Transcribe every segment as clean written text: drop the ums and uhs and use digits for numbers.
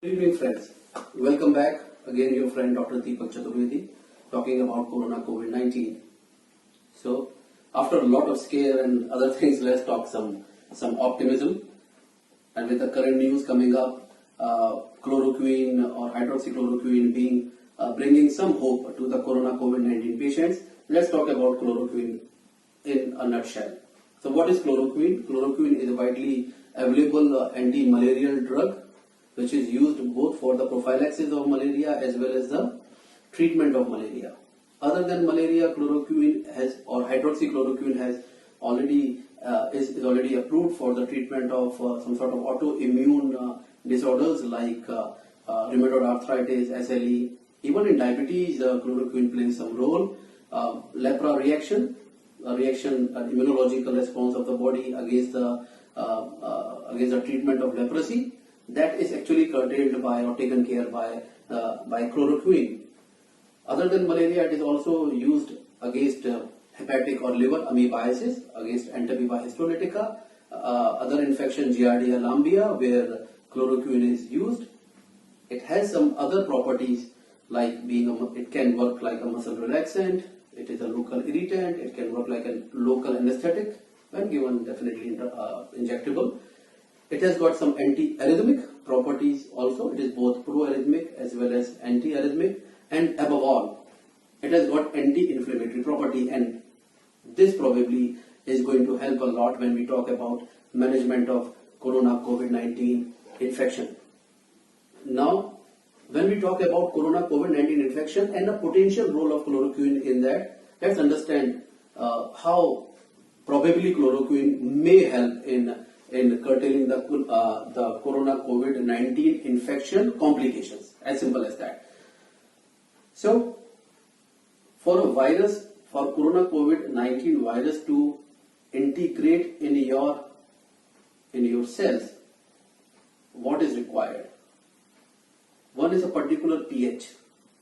Good evening, friends. Welcome back. Again, your friend Dr. Deepak Chaturvedi talking about Corona COVID-19. So, after a lot of scare and other things, let's talk some optimism. And with the current news coming up, chloroquine or hydroxychloroquine being bringing some hope to the Corona COVID-19 patients, let's talk about chloroquine in a nutshell. So, what is chloroquine? Chloroquine is a widely available anti-malarial drug which is used both for the prophylaxis of malaria as well as the treatment of malaria. Other than malaria, chloroquine has or hydroxychloroquine has already is already approved for the treatment of some sort of autoimmune disorders like rheumatoid arthritis, SLE. Even in diabetes, chloroquine plays some role. Lepra reaction, immunological response of the body against the treatment of leprosy, that is actually curtailed by or taken care by chloroquine. Other than malaria, it is also used against hepatic or liver amoebiasis, against Entamoeba histolytica, other infection Giardia lamblia, where chloroquine is used. It has some other properties like it can work like a muscle relaxant, it is a local irritant, it can work like a local anesthetic when given definitely injectable. It has got some anti-arrhythmic properties also. It is both pro-arrhythmic as well as anti-arrhythmic, and above all, it has got anti-inflammatory property, and this probably is going to help a lot when we talk about management of Corona COVID-19 infection. Now, when we talk about Corona COVID-19 infection and the potential role of chloroquine in that, let's understand how probably chloroquine may help in curtailing the Corona COVID-19 infection complications. As simple as that. So, for a virus, for Corona COVID-19 virus to integrate in your cells, what is required? One is a particular pH.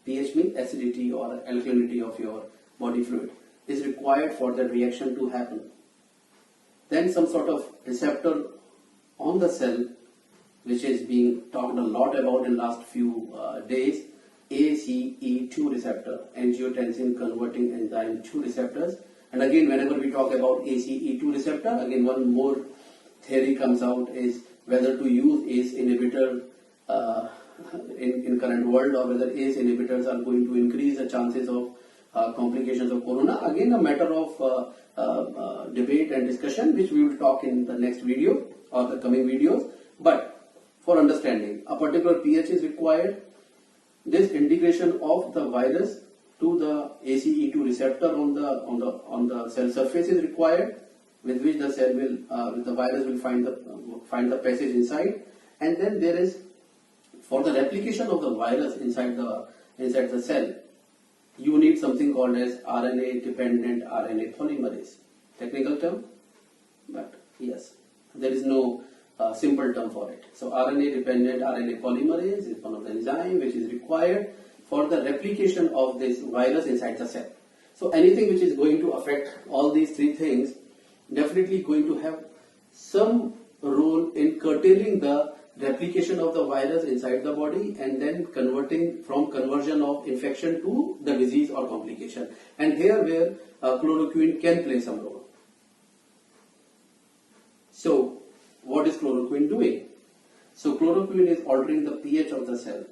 pH means acidity or alkalinity of your body fluid is required for that reaction to happen. Then some sort of receptor on the cell, which is being talked a lot about in last few days, ACE2 receptor, angiotensin converting enzyme 2 receptors. And again, whenever we talk about ACE2 receptor, again one more theory comes out is whether to use ACE inhibitor in current world, or whether ACE inhibitors are going to increase the chances of complications of corona. Again, a matter of debate and discussion, which we will talk in the next video or the coming videos. But for understanding, a particular pH is required. This integration of the virus to the ACE2 receptor on the cell surface is required, with which the cell will, the virus will find the passage inside. And then there is, for the replication of the virus inside the cell, you need something called as RNA-dependent RNA polymerase. Technical term, but yes, there is no simple term for it. So RNA-dependent RNA polymerase is one of the enzymes which is required for the replication of this virus inside the cell. So anything which is going to affect all these three things definitely going to have some role in curtailing the replication of the virus inside the body, and then conversion of infection to the disease or complication. And here where chloroquine can play some role. So what is chloroquine doing? So chloroquine is altering the pH of the cell,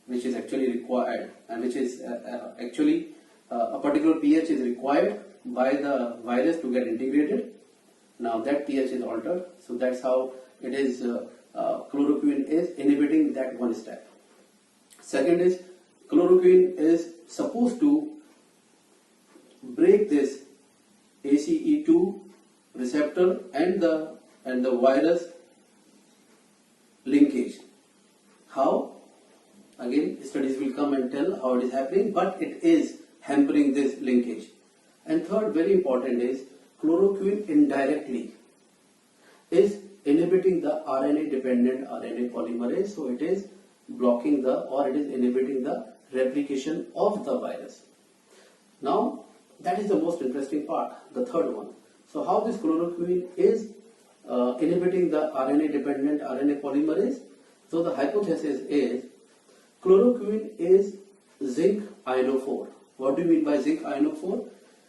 which is actually required, and which is actually a particular pH is required by the virus to get integrated. Now that pH is altered, so that's how it is. Chloroquine is inhibiting that one step. Second is, chloroquine is supposed to break this ACE2 receptor and the virus linkage. How? Again, studies will come and tell how it is happening, but it is hampering this linkage. And third, very important, is chloroquine indirectly is inhibiting the RNA-dependent RNA polymerase, so it is blocking it is inhibiting the replication of the virus. Now, that is the most interesting part, the third one. So, how this chloroquine is inhibiting the RNA-dependent RNA polymerase? So the hypothesis is chloroquine is zinc ionophore. What do you mean by zinc ionophore?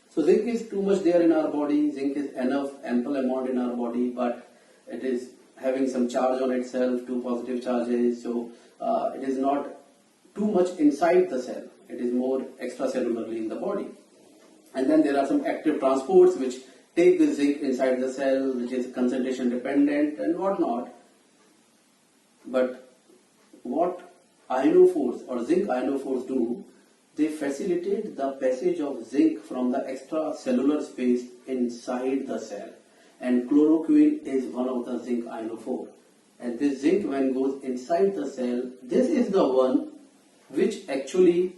So zinc is too much there in our body, zinc is enough, ample amount in our body, but it is having some charge on itself, two positive charges, so it is not too much inside the cell, it is more extracellularly in the body. And then there are some active transports which take the zinc inside the cell, which is concentration dependent and whatnot. But what ionophores or zinc ionophores do, they facilitate the passage of zinc from the extracellular space inside the cell. And chloroquine is one of the zinc ionophore. And this zinc, when goes inside the cell, this is the one which actually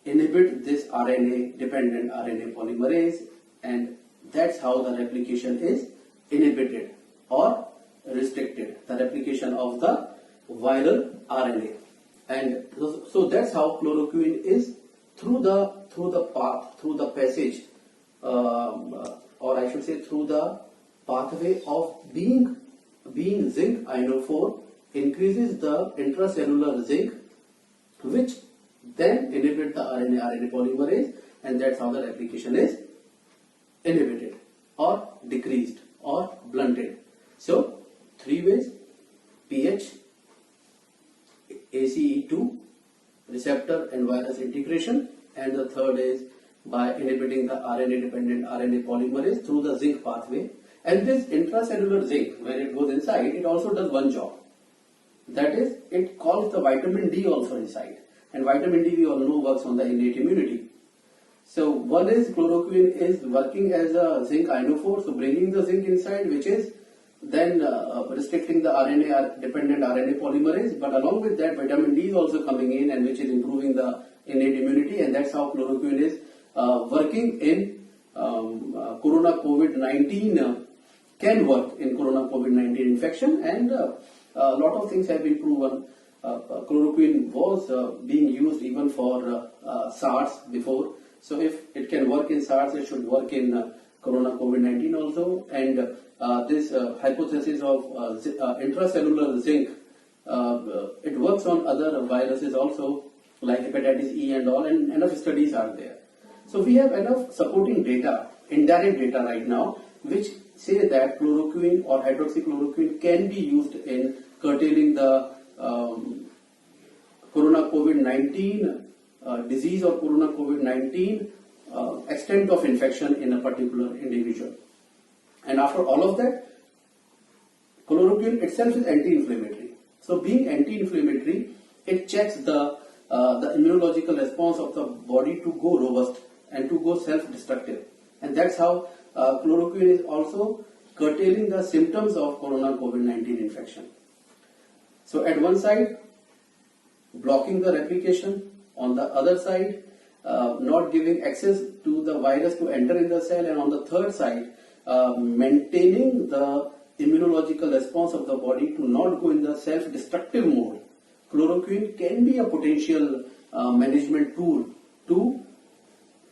inhibit this RNA dependent RNA polymerase, and that's how the replication is inhibited or restricted, the replication of the viral RNA. And so that's how chloroquine is through the passage, or I should say through the pathway of being zinc ionophore, increases the intracellular zinc, which then inhibit the RNA polymerase, and that's how the replication is inhibited or decreased or blunted. So three ways: pH, ACE2, receptor and virus integration, and the third is by inhibiting the RNA dependent RNA polymerase through the zinc pathway. And this intracellular zinc, when it goes inside, it also does one job. That is, it calls the vitamin D also inside. And vitamin D, we all know, works on the innate immunity. So one is chloroquine is working as a zinc ionophore, so bringing the zinc inside, which is then restricting the RNA dependent RNA polymerase. But along with that, vitamin D is also coming in, and which is improving the innate immunity, and that's how chloroquine is working in corona COVID-19. Can work in corona COVID-19 infection, and a lot of things have been proven. Chloroquine was being used even for SARS before. So if it can work in SARS, it should work in corona COVID-19 also. And this hypothesis of intracellular zinc, it works on other viruses also, like hepatitis E and all, and enough studies are there. So we have enough supporting data, indirect data right now, which say that chloroquine or hydroxychloroquine can be used in curtailing the corona COVID-19 disease or corona COVID-19 extent of infection in a particular individual. And after all of that, chloroquine itself is anti-inflammatory. So being anti-inflammatory, it checks the immunological response of the body to go robust and to go self-destructive. And that's how chloroquine is also curtailing the symptoms of corona COVID-19 infection. So at one side, blocking the replication; on the other side, not giving access to the virus to enter in the cell; and on the third side, maintaining the immunological response of the body to not go in the self-destructive mode. Chloroquine can be a potential management tool to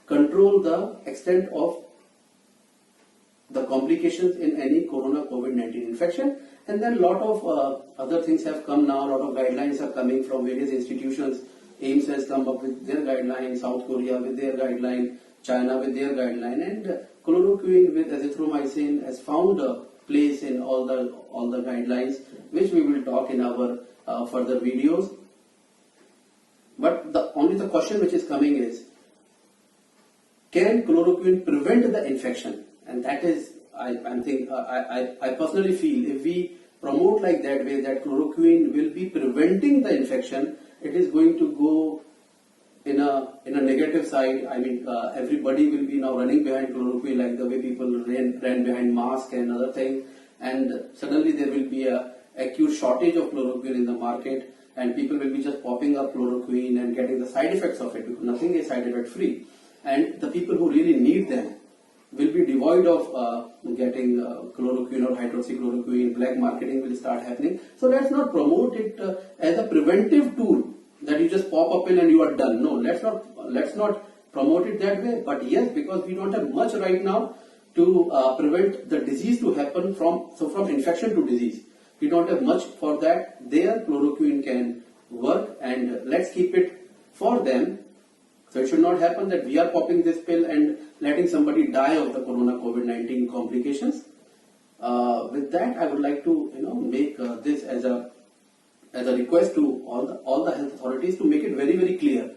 control the extent of the complications in any corona COVID-19 infection. And then a lot of other things have come now, a lot of guidelines are coming from various institutions. AIMS has come up with their guideline, South Korea with their guideline, China with their guideline, and chloroquine with azithromycin has found a place in all the guidelines, which we will talk in our further videos. But only the question which is coming is, can chloroquine prevent the infection? And that is, I personally feel, if we promote like that way, that chloroquine will be preventing the infection, it is going to go in a negative side. I mean, everybody will be now running behind chloroquine, like the way people ran behind mask and other things, and suddenly there will be a acute shortage of chloroquine in the market, and people will be just popping up chloroquine and getting the side effects of it, because nothing is side effect free. And the people who really need them will be devoid of getting chloroquine or hydroxychloroquine. Black marketing will start happening. So let's not promote it as a preventive tool that you just pop up in and you are done. No, let's not promote it that way. But yes, because we don't have much right now to prevent the disease to happen from infection to disease. We don't have much for that. Their chloroquine can work, and let's keep it for them. So it should not happen that we are popping this pill and letting somebody die of the corona COVID-19 complications. With that, I would like to make this as a request to all the health authorities to make it very, very clear.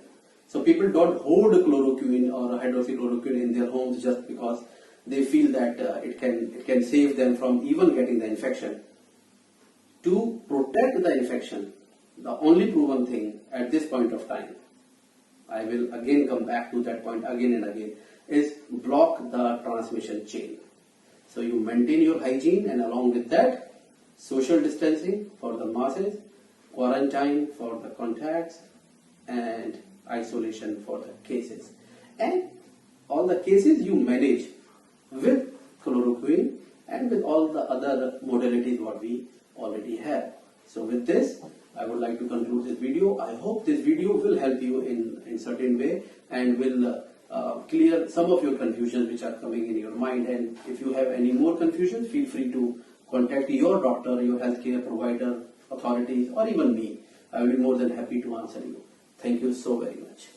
So people don't hold chloroquine or hydroxychloroquine in their homes just because they feel that it can save them from even getting the infection. To protect the infection, the only proven thing at this point of time, I will again come back to that point again and again, is block the transmission chain. So you maintain your hygiene, and along with that, social distancing for the masses, quarantine for the contacts, and isolation for the cases. And all the cases you manage with chloroquine and with all the other modalities what we already have. So with this, I would like to conclude this video. I hope this video will help you in certain way and will clear some of your confusions which are coming in your mind. And if you have any more confusions, feel free to contact your doctor, your healthcare provider, authorities, or even me. I will be more than happy to answer you. Thank you so very much.